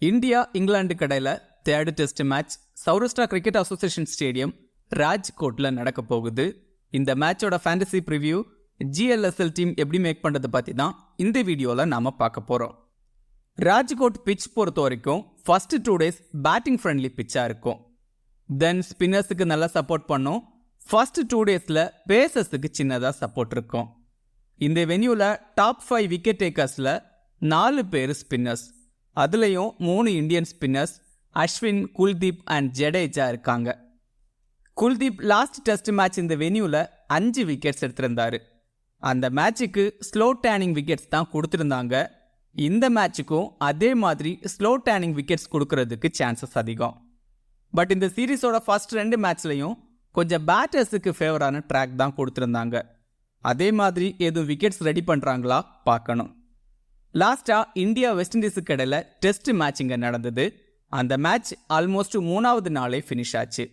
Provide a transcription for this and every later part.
India England கடையில் third test match Saurashtra cricket association stadium ராஜ்கோட்டில் நடக்க போகுது. இந்த மேட்சோட ஃபேண்டசி ப்ரிவ்யூ ஜிஎல்எஸ்எல் டீம் எப்படி மேக் பண்ணுறது பற்றி தான் இந்த வீடியோவில் நாம் பார்க்க போகிறோம். ராஜ்கோட் பிட்ச் பொறுத்த வரைக்கும் ஃபர்ஸ்ட் 2 days பேட்டிங் ஃப்ரெண்ட்லி பிட்சாக இருக்கும். தென் ஸ்பின்னர்ஸுக்கு நல்லா சப்போர்ட் பண்ணும். ஃபர்ஸ்ட் 2 daysல பேசர்ஸுக்கு சின்னதாக சப்போர்ட் இருக்கும். இந்த வென்யூவில் டாப் 5 விக்கெட் டேக்கர்ஸில் 4 பேர் ஸ்பின்னர்ஸ். அதுலேயும் 3 Indian spinners Ashwin, Kuldeep and Jadeja இருக்காங்க. குல்தீப் லாஸ்ட் டெஸ்ட் மேட்ச் இந்த வென்யூவில் 5 விக்கெட்ஸ் எடுத்திருந்தாரு. அந்த மேட்சுக்கு ஸ்லோ டேனிங் விக்கெட்ஸ் தான் கொடுத்துருந்தாங்க. இந்த மேட்சுக்கும் அதே மாதிரி ஸ்லோ டேனிங் விக்கெட்ஸ் கொடுக்கறதுக்கு சான்சஸ் அதிகம். பட் இந்த சீரீஸோட ஃபர்ஸ்ட் 2 மேட்ச்லையும் கொஞ்சம் பேட்டர்ஸுக்கு ஃபேவரான ட்ராக் தான் கொடுத்துருந்தாங்க. அதே மாதிரி எதுவும் விக்கெட்ஸ் ரெடி பண்ணுறாங்களா பார்க்கணும். லாஸ்ட்டாக இந்தியா வெஸ்ட் இண்டீஸுக்கு இடையில டெஸ்ட் மேட்ச் இங்கே நடந்தது. அந்த மேட்ச் ஆல்மோஸ்ட் 3வது நாளே ஃபினிஷ் ஆச்சு.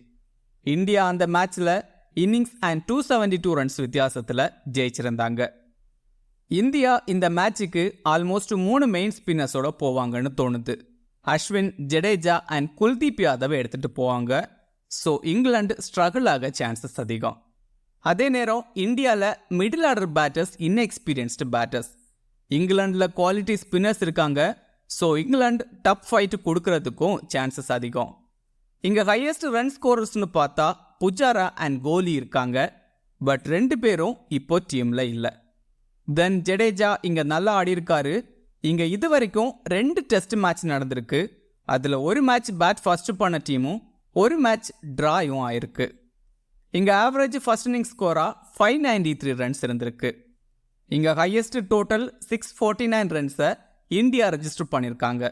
இந்தியா அந்த மேட்ச்சில் இன்னிங்ஸ் அண்ட் 272 ரன்ஸ் வித்தியாசத்தில் ஜெயிச்சிருந்தாங்க. இந்தியா இந்த மேட்சுக்கு ஆல்மோஸ்ட் 3 மெயின் ஸ்பின்னர்ஸோட போவாங்கன்னு தோணுது. அஸ்வின், ஜடேஜா அண்ட் குல்தீப் யாதவை எடுத்துகிட்டு போவாங்க. ஸோ இங்கிலாந்து ஸ்ட்ரகிள் ஆக சான்சஸ் அதிகம். அதே நேரம் இந்தியாவில் middle order batters inexperienced batters. இங்கிலாண்டில் குவாலிட்டி ஸ்பின்னர்ஸ் இருக்காங்க. ஸோ இங்கிலாந்து டப் ஃபைட் கொடுக்கறதுக்கும் சான்சஸ் அதிகம். இங்கே ஹையஸ்ட் ரன் ஸ்கோரர்ஸ்னு பார்த்தா புஜாரா அண்ட் கோலி இருக்காங்க. பட் 2 பேரும் இப்போ டீமில் இல்லை. தென் ஜடேஜா இங்கே நல்லா ஆடியிருக்காரு. இங்கே இது வரைக்கும் 2 டெஸ்ட் மேட்ச் நடந்திருக்கு. அதில் ஒரு மேட்ச் பேட் ஃபர்ஸ்ட் பண்ண டீமும் ஒரு மேட்ச் ட்ராயும் ஆயிருக்கு. இங்கே ஆவரேஜ் ஃபர்ஸ்ட் இன்னிங்ஸ் ஸ்கோராக 593 ரன்ஸ் இருந்திருக்கு. இங்கே ஹையஸ்ட் டோட்டல் 649 ரன்ஸை இந்தியா ரெஜிஸ்டர் பண்ணியிருக்காங்க.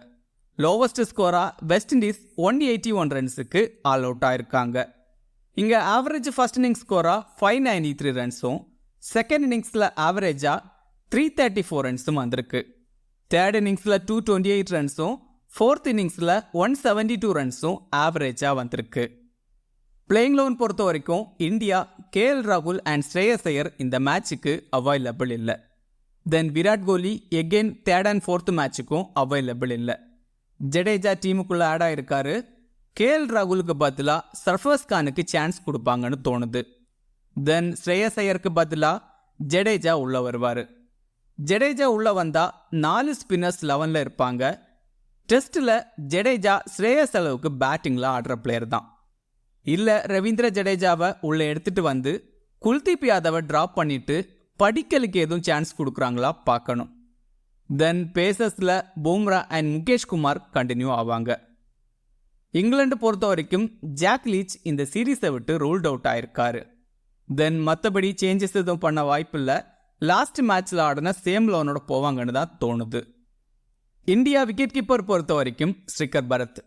லோவஸ்ட் ஸ்கோராக வெஸ்ட் இண்டீஸ் 181 ரன்ஸுக்கு ஆல் அவுட் ஆயிருக்காங்க. இங்கே ஆவரேஜ் ஃபர்ஸ்ட் இன்னிங்ஸ் ஸ்கோராக 593 ரன்ஸும் செகண்ட் இன்னிங்ஸில் ஆவரேஜாக 334 ரன்ஸும் வந்திருக்கு. தேர்ட் இன்னிங்ஸில் 228 ரன்ஸும் ஃபோர்த் இன்னிங்ஸில் 172 ரன்ஸும் ஆவரேஜாக வந்திருக்கு. பிளேயிங் லெவன் பொறுத்த வரைக்கும் இந்தியா கேஎல் ராகுல் அண்ட் ஸ்ரேயஸ் ஐயர் இந்த மேட்சுக்கு அவைலபிள் இல்லை. Then Virat Kohli again third and fourth மேட்சுக்கும் அவைலபிள் இல்லை. ஜடேஜா டீமுக்குள்ளே ஆட் ஆகிருக்காரு. கேஎல் ராகுலுக்கு பதிலாக சர்ஃபராஸ் கானுக்கு சான்ஸ் கொடுப்பாங்கன்னு தோணுது. தென் ஸ்ரேயஸ் ஐயருக்கு பதிலாக ஜடேஜா உள்ளே வருவார். ஜடேஜா உள்ளே வந்தால் 4 ஸ்பின்னர்ஸ் 11ல் இருப்பாங்க. டெஸ்ட்டில் ஜடேஜா ஸ்ரேயஸ் அளவுக்கு பேட்டிங்கில் ஆடுற பிளேயர் தான். இல்லை ரவீந்திர ஜடேஜாவை உள்ளே எடுத்துகிட்டு வந்து குல்தீப் யாதவை ட்ராப் பண்ணிவிட்டு படிக்கலுக்கு எதுவும் சான்ஸ் கொடுக்குறாங்களா பார்க்கணும். தென் பேசர்ஸில் பும்ரா அண்ட் முகேஷ் குமார் கண்டினியூ ஆவாங்க. இங்கிலாந்து பொறுத்த வரைக்கும் ஜாக் லீச் இந்த சீரீஸை விட்டு ரூல்ட் அவுட் ஆயிருக்காரு. தென் மற்றபடி சேஞ்சஸ் எதுவும் பண்ண வாய்ப்பில்லை. லாஸ்ட் மேட்ச்சில் ஆடின சேம் லோனோட போவாங்கன்னு தான் தோணுது. இந்தியா விக்கெட் கீப்பர் பொறுத்த வரைக்கும் ஸ்ரீகர் பரத்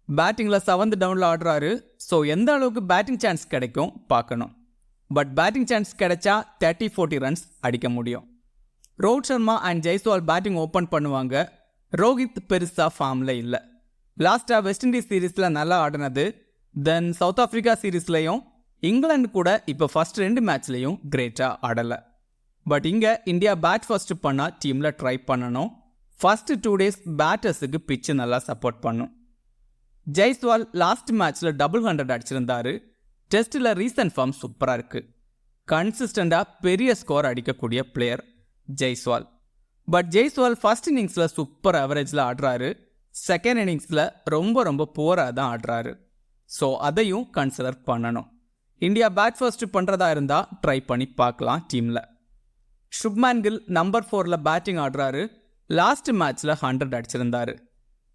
பேட்டிங்கில் 7th டவுனில் ஆடுறாரு. ஸோ எந்த அளவுக்கு பேட்டிங் சான்ஸ் கிடைக்கும் பார்க்கணும். பட் பேட்டிங் சான்ஸ் கிடைச்சா 30-40 ரன்ஸ் அடிக்க முடியும். Rohit Sharma and Jaiswal batting open பண்ணுவாங்க. ரோஹித் பெருசாக ஃபார்மில் இல்லை. லாஸ்ட்டாக வெஸ்ட் இண்டீஸ் சீரீஸில் நல்லா ஆடினது. தென் சவுத் ஆஃப்ரிக்கா சீரீஸ்லையும் இங்கிலாந்து கூட இப்போ ஃபர்ஸ்ட் 2 மேட்ச்லையும் கிரேட்டாக ஆடலை. பட் இங்கே இந்தியா பேட் ஃபர்ஸ்ட் பண்ணால் டீமில் ட்ரை பண்ணணும். ஃபர்ஸ்ட் 2 days பேட்டர்ஸுக்கு பிச்சு நல்லா சப்போர்ட் பண்ணும். ஜெய்ஸ்வால் லாஸ்ட் மேட்ச்சில் 100 அடிச்சிருந்தாரு. டெஸ்ட்டில் ரீசன்ட் ஃபார்ம் சூப்பராக இருக்குது. கன்சிஸ்டண்டாக பெரிய ஸ்கோர் அடிக்கக்கூடிய player Jaiswal. But Jaiswal first இன்னிங்ஸில் சூப்பர் அவரேஜில் ஆடுறாரு. செகண்ட் இன்னிங்ஸில் ரொம்ப புவராக தான் ஆடுறாரு. ஸோ அதையும் கன்சிடர் பண்ணணும். இந்தியா பேட் ஃபர்ஸ்ட் பண்ணுறதா இருந்தால் ட்ரை பண்ணி பார்க்கலாம் டீமில். சுப்மான் கில் நம்பர் 4ல் பேட்டிங் ஆடுறாரு. லாஸ்ட் மேட்ச்சில் 100 அடிச்சிருந்தாரு.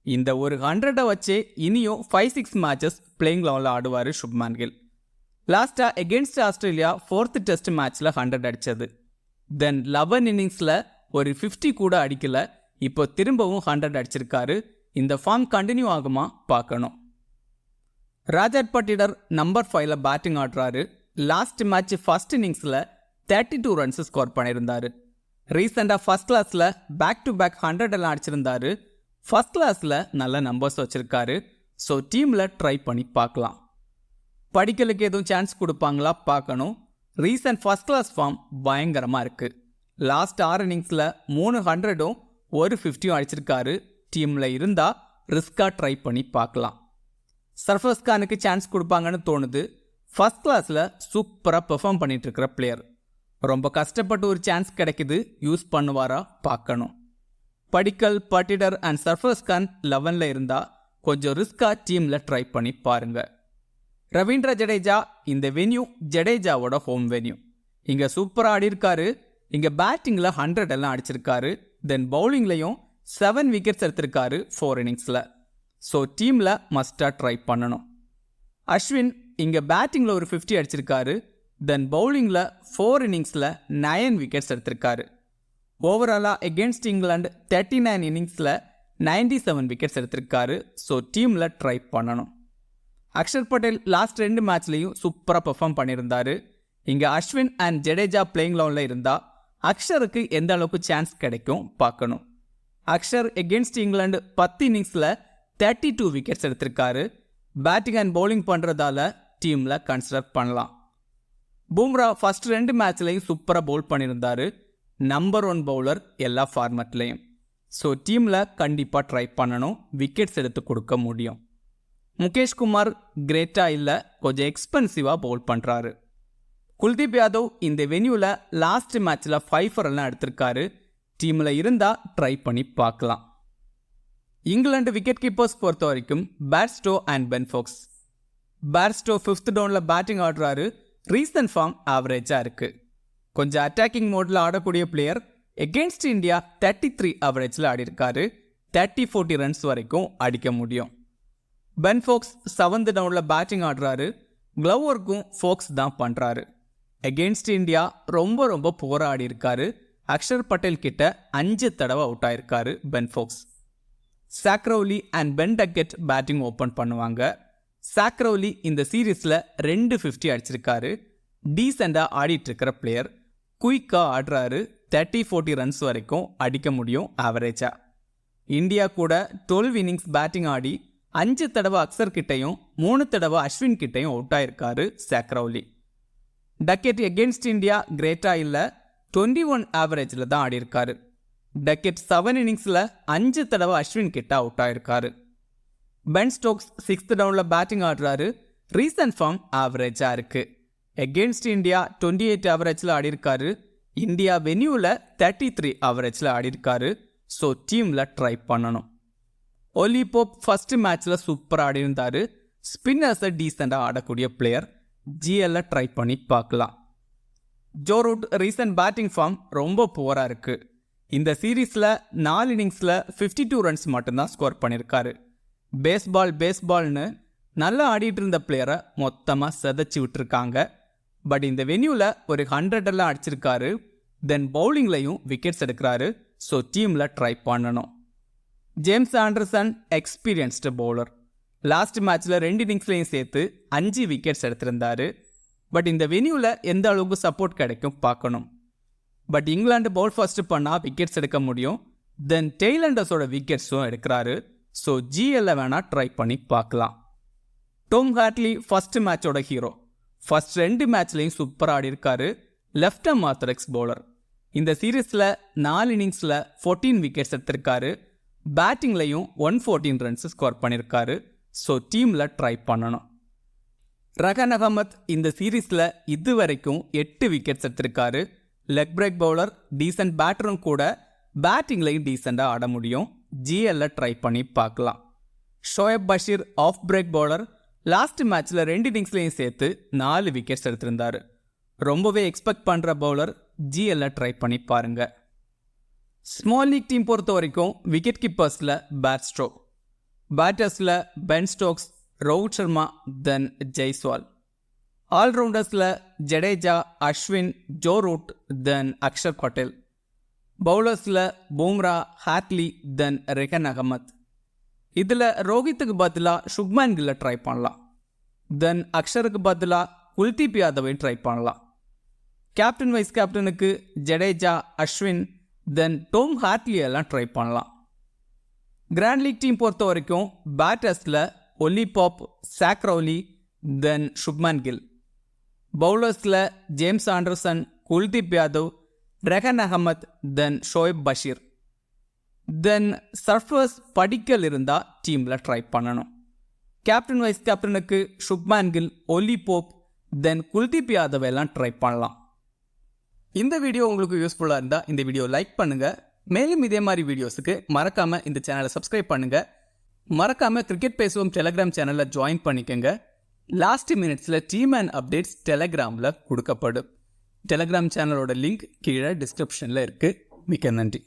இந்த ஒரு 100 வச்சே இனியும் 5-6 மேட்சஸ் பிளேயிங் லெவலில் ஆடுவார் சுப்மான் கில். லாஸ்ட்டாக எகென்ஸ்ட் ஆஸ்திரேலியா 4th டெஸ்ட் மேட்ச்சில் 100 அடித்தது. தென் 11 இன்னிங்ஸில் ஒரு 50 கூட அடிக்கலை. இப்போ திரும்பவும் 100 அடிச்சிருக்காரு. இந்த ஃபார்ம் கண்டினியூ ஆகுமா பார்க்கணும். ராஜாட் பட்டிடர் நம்பர் 5ல் பேட்டிங் ஆடுறாரு. லாஸ்ட் மேட்ச் ஃபர்ஸ்ட் இன்னிங்ஸில் 32 ரன்ஸ் ஸ்கோர் பண்ணியிருந்தாரு. ரீசெண்டாக ஃபர்ஸ்ட் கிளாஸில் பேக் டு பேக் 100 எல்லாம் அடிச்சிருந்தாரு. ஃபர்ஸ்ட் கிளாஸில் நல்ல நம்பர்ஸ் வச்சுருக்காரு. ஸோ டீமில் ட்ரை பண்ணி பார்க்கலாம். படிக்கலுக்கு எதுவும் சான்ஸ் கொடுப்பாங்களா பார்க்கணும். ரீசன்ட் ஃபர்ஸ்ட் கிளாஸ் ஃபார்ம் பயங்கரமாக இருக்குது. லாஸ்ட் 6 இன்னிங்ஸில் 300ம் ஒரு 50யும் அடிச்சிருக்காரு. டீமில் இருந்தால் ரிஸ்காக ட்ரை பண்ணி பார்க்கலாம். சர்ஃபராஸ் கானுக்கு சான்ஸ் கொடுப்பாங்கன்னு தோணுது. ஃபர்ஸ்ட் கிளாஸில் சூப்பராக பெர்ஃபார்ம் பண்ணிட்டு இருக்கிற பிளேயர். ரொம்ப கஷ்டப்பட்டு ஒரு சான்ஸ் கிடைக்குது, யூஸ் பண்ணுவாரா பார்க்கணும். படிக்கல், பட்டிடர் அண்ட் சர்ஃபராஸ் கான் 11ல் இருந்தால் கொஞ்சம் ரிஸ்காக டீமில் ட்ரை பண்ணி பாருங்க. ரவீந்திர ஜடேஜா இந்த வென்யூ ஜடேஜாவோட ஹோம் வென்யூ. இங்கே சூப்பராக ஆடிருக்காரு. இங்கே பேட்டிங்கில் 100 எல்லாம் அடிச்சிருக்காரு. தென் பவுலிங்லையும் 7 விக்கெட்ஸ் எடுத்திருக்காரு 4 இன்னிங்ஸில். ஸோ டீமில் மஸ்டாக ட்ரை பண்ணணும். அஸ்வின் இங்கே பேட்டிங்கில் ஒரு 50 அடிச்சிருக்காரு. தென் பவுலிங்கில் 4 இன்னிங்ஸில் 9 விக்கெட்ஸ் எடுத்திருக்காரு. ஓவராலாக எகென்ஸ்ட் இங்கிலாந்து 39 இன்னிங்ஸில் 97 விக்கெட்ஸ் எடுத்திருக்காரு. ஸோ டீமில் ட்ரை பண்ணணும். அக்ஷர் பட்டேல் லாஸ்ட் 2 மேட்ச்லையும் சூப்பராக பெர்ஃபார்ம் பண்ணியிருந்தாரு. இங்கே அஸ்வின் அண்ட் ஜடேஜா பிளேயிங் லெவனில் இருந்தால் அக்ஷருக்கு எந்த அளவுக்கு சான்ஸ் கிடைக்கும் பார்க்கணும். அக்ஷர் எகென்ஸ்ட் இங்கிலாந்து 10 இன்னிங்ஸில் 32 விக்கெட்ஸ் எடுத்திருக்காரு. பேட்டிங் அண்ட் பவுலிங் பண்ணுறதால டீமில் கன்சிடர் பண்ணலாம். பும்ரா ஃபர்ஸ்ட் 2 மேட்ச்லையும் சூப்பராக பவுல் பண்ணியிருந்தாரு. நம்பர் 1 பவுலர் எல்லா ஃபார்மேட்லையும். ஸோ டீமில் கண்டிப்பாக ட்ரை பண்ணணும், விக்கெட்ஸ் எடுத்து கொடுக்க முடியும். முகேஷ் குமார் கிரேட்டாக இல்லை, கொஞ்சம் எக்ஸ்பென்சிவாக பவுல் பண்ணுறாரு. குல்தீப் யாதவ் இந்த வென்யூவில் லாஸ்ட் மேட்ச்சில் 5 ரன்லாம் எடுத்திருக்காரு. டீமில் இருந்தால் ட்ரை பண்ணி பார்க்கலாம். இங்கிலாந்து விக்கெட் கீப்பர்ஸ் பொறுத்த வரைக்கும் Bairstow and Ben Foakes. Bairstow 5th டவுனில் பேட்டிங் ஆடுறாரு. ரீசன்ட் ஃபார்ம் ஆவரேஜாக இருக்குது. கொஞ்சம் அட்டாக்கிங் மோடில் ஆடக்கூடிய பிளேயர். Against India 33 ஆவரேஜில் ஆடிருக்காரு. 30-40 ரன்ஸ் வரைக்கும் அடிக்க முடியும். பென் ஃபோக்ஸ் 7th டவுனில் பேட்டிங் ஆடுறாரு. க்ளவ் ஒர்க்கும் ஃபோக்ஸ் தான் பண்ணுறாரு. எகென்ஸ்ட் இந்தியா ரொம்ப போராடி இருக்காரு. அக்ஷர் பட்டேல் கிட்ட 5 தடவை அவுட் ஆயிருக்காரு Ben Foakes. Crawley and Ben Duckett batting open பண்ணுவாங்க. சாக்ரௌலி இந்த சீரீஸில் 250 அடிச்சிருக்காரு. டீசெண்டாக ஆடிட்டு இருக்கிற பிளேயர். குயிக்காக ஆடுறாரு. 30-40 ரன்ஸ் வரைக்கும் அடிக்க முடியும் ஆவரேஜா. இந்தியா கூட 12 இன்னிங்ஸ் பேட்டிங் ஆடி 5 தடவை அக்சர் கிட்டையும் 3 தடவை அஸ்வின் கிட்டையும் அவுட் ஆயிருக்காரு சாக்ரௌலி. டக்கெட் எகென்ஸ்ட் இந்தியா கிரேட்டா இல்லை, 21 ஆவரேஜில் தான் ஆடிருக்காரு. டக்கெட் 7 இன்னிங்ஸில் 5 தடவை அஸ்வின் கிட்ட அவுட் ஆயிருக்காரு. பென் ஸ்டோக்ஸ் 6th டவுனில் பேட்டிங் ஆடுறாரு. ரீசன்ட் ஃபார்ம் ஆவரேஜாக இருக்கு. Against India 28 ஆவரேஜில் ஆடிருக்காரு. இந்தியா வென்யூவில் 33 ஆவரேஜில் ஆடிருக்காரு. ஸோ டீமில் ட்ரை பண்ணணும். ஒலி போப் ஃபர்ஸ்ட் மேட்ச்சில் சூப்பராக ஆடிருந்தாரு. ஸ்பின்னர்ஸை டீசெண்டாக ஆடக்கூடிய பிளேயர். ஜிஎல்ல ட்ரை பண்ணி பார்க்கலாம். Joe Root recent batting form ரொம்ப புவராக இருக்குது. இந்த சீரீஸில் 4 இன்னிங்ஸில் 52 ரன்ஸ் மட்டும்தான் ஸ்கோர் பண்ணியிருக்காரு. பேஸ்பால்னு நல்லா ஆடிட்டு இருந்த பிளேயரை மொத்தமாக செதைச்சி விட்டுருக்காங்க. பட் இந்த வென்யூவில் ஒரு 100 எல்லாம் அடிச்சிருக்காரு. தென் பவுலிங்லையும் விக்கெட்ஸ் எடுக்கிறாரு. ஸோ டீமில் ட்ரை பண்ணணும். James Anderson experienced bowler. Last மேட்ச்சில் 2 இன்னிங்ஸ்லையும் சேர்த்து 5 விக்கெட்ஸ் எடுத்திருந்தாரு. பட் இந்த வென்யூவில் எந்த அளவுக்கு சப்போர்ட் கிடைக்கும் பார்க்கணும். பட் இங்கிலாந்து பவுல் ஃபர்ஸ்ட் பண்ணால் விக்கெட்ஸ் எடுக்க முடியும். தென் டெய்லண்டர்ஸோட விக்கெட்ஸும் எடுக்கிறாரு. ஸோ ஜிஎல்ல வேணால் ட்ரை பண்ணி பார்க்கலாம். டாம் ஹாட்லி ஃபர்ஸ்ட் மேட்சோட ஹீரோ. ஃபர்ஸ்ட் 2 மேட்ச்லையும் சூப்பராக ஆடி இருக்காரு. Left arm orthodox bowler. இந்த சீரீஸில் 4 இன்னிங்ஸில் 14 விக்கெட்ஸ் எடுத்திருக்காரு. பேட்டிங்லையும் 114 ரன்ஸ் ஸ்கோர் பண்ணியிருக்காரு. ஸோ டீமில் ட்ரை பண்ணணும். ரஹான் அகமத் இந்த சீரீஸில் இது வரைக்கும் 8 விக்கெட்ஸ் எடுத்திருக்காரு. லெக் பிரேக் பவுலர், டீசென்ட் பேட்டரும் கூட. பேட்டிங்லையும் டீசெண்டாக ஆட முடியும். ஜிஎல்ல ட்ரை பண்ணி பார்க்கலாம். Shoaib Bashir off break bowler. Last மேட்ச்சில் 2 இன்னிங்ஸ்லையும் சேர்த்து 4 விக்கெட்ஸ் எடுத்திருந்தாரு. ரொம்பவே எக்ஸ்பெக்ட் பண்ணுற பவுலர். ஜிஎல்ல ட்ரை பண்ணி பாருங்க. ஸ்மால் லீக் டீம் பொறுத்த வரைக்கும் விக்கெட் கீப்பர்ஸில் பேர்ஸ்டோ. பேட்டர்ஸில் Ben Stokes, Rohit Sharma, then Jaiswal. ஆல்ரவுண்டர்ஸில் Jadeja, Ashwin, Joe Root, then Axar Patel. பவுலர்ஸில் பும்ரா, ஹாட்லி, தென் ரெஹான் அகமத். இதில் ரோஹித்துக்கு பதிலாக சுப்மன் கில்லை ட்ரை பண்ணலாம். தென் அக்ஷருக்கு பதிலாக குல்தீப் யாதவையும் ட்ரை பண்ணலாம். கேப்டன் வைஸ் கேப்டனுக்கு Jadeja, Ashwin, then Tom Hartley எல்லாம் ட்ரை பண்ணலாம். கிராண்ட் லீக் டீம் பொறுத்த வரைக்கும் பேட்டர்ஸில் Ollie Pope, Crawley, then Shubman Gill. பவுலர்ஸில் James Anderson, Kuldeep Yadav, Rehan Ahmed, then Shoaib Bashir. Then Sarfaraz Padikkal இருந்தால் டீமில் ட்ரை பண்ணணும். கேப்டன் வைஸ் கேப்டனுக்கு Shubman Gill, Ollie Pope, then Kuldeep Yadav எல்லாம் ட்ரை பண்ணலாம். இந்த வீடியோ உங்களுக்கு யூஸ்ஃபுல்லாக இருந்தால் இந்த வீடியோ லைக் பண்ணுங்கள். மேலும் இதே மாதிரி வீடியோஸுக்கு மறக்காமல் இந்த சேனலை சப்ஸ்கிரைப் பண்ணுங்கள். மறக்காமல் கிரிக்கெட் பேசுவோம் டெலகிராம் சேனலில் ஜாயின் பண்ணிக்கோங்க. லாஸ்ட் மினிட்ஸில் டீம் அண்ட் அப்டேட்ஸ் டெலகிராமில் கொடுக்கப்படும். டெலகிராம் சேனலோட லிங்க் கீழே டிஸ்கிரிப்ஷனில் இருக்குது. மிக்க நன்றி.